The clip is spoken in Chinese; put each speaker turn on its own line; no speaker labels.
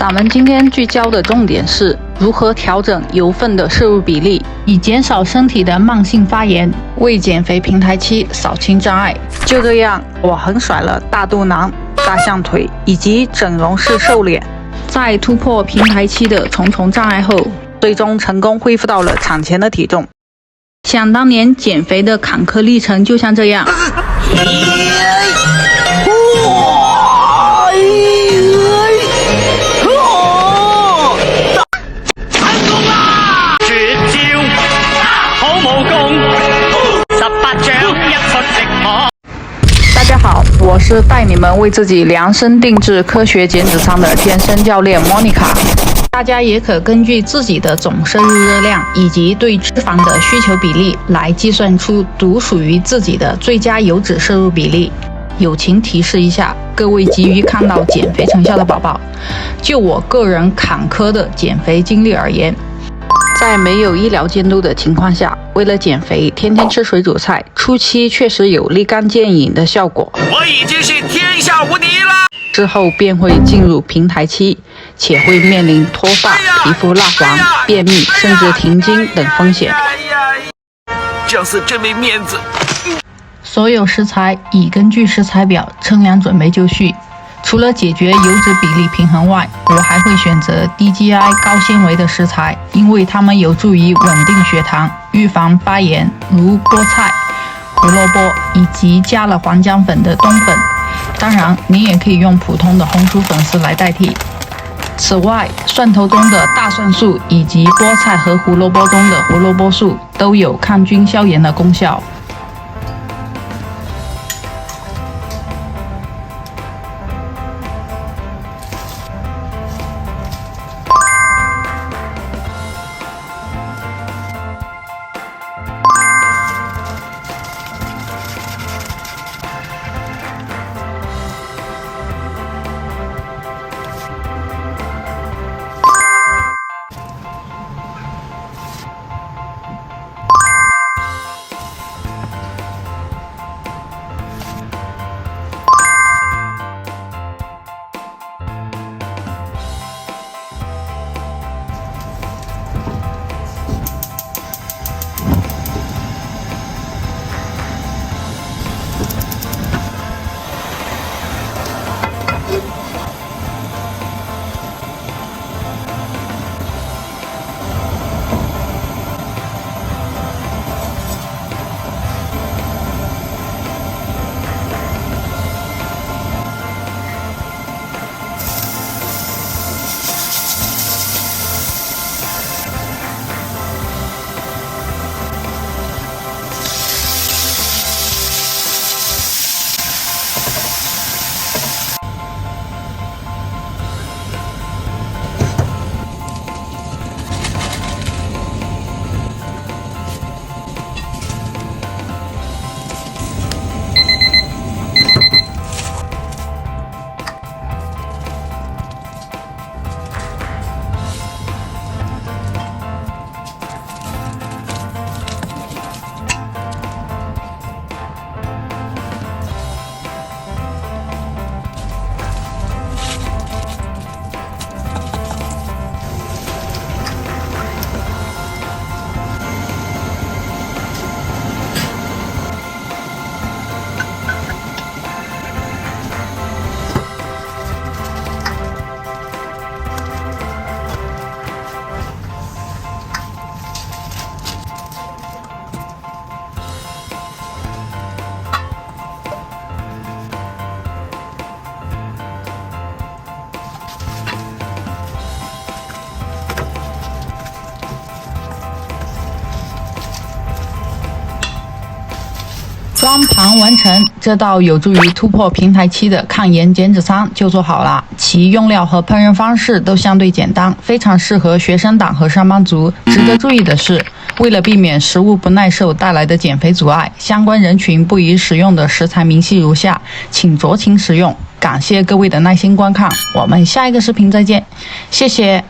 咱们今天聚焦的重点是如何调整油分的摄入比例，以减少身体的慢性发炎，为减肥平台期扫清障碍。就这样，我横甩了大肚腩、大象腿以及整容式瘦脸，在突破平台期的重重障碍后，最终成功恢复到了产前的体重。想当年减肥的坎坷历程就像这样。大家好，我是带你们为自己量身定制科学减脂餐的健身教练 Monica。大家也可根据自己的总摄入热量以及对脂肪的需求比例来计算出独属于自己的最佳油脂摄入比例。友情提示一下各位急于看到减肥成效的宝宝，就我个人坎坷的减肥经历而言，在没有医疗监督的情况下，为了减肥，天天吃水煮菜，初期确实有立竿见影的效果。
我已经是天下无敌了。
之后便会进入平台期，且会面临脱发、皮肤蜡黄、便秘，甚至停经等风险。
这样是真没面子。
所有食材已根据食材表称量准备就绪。除了解决油脂比例平衡外，我还会选择低 GI 高纤维的食材，因为它们有助于稳定血糖、预防发炎，如菠菜、胡萝卜以及加了黄姜粉的冬粉。当然，你也可以用普通的红薯粉丝来代替。此外，蒜头中的大蒜素以及菠菜和胡萝卜中的胡萝卜素都有抗菌消炎的功效。装盘完成，这道有助于突破平台期的抗炎减脂餐就做好了。其用料和烹饪方式都相对简单，非常适合学生党和上班族。值得注意的是，为了避免食物不耐受带来的减肥阻碍，相关人群不宜使用的食材明细如下，请酌情使用。感谢各位的耐心观看，我们下一个视频再见，谢谢。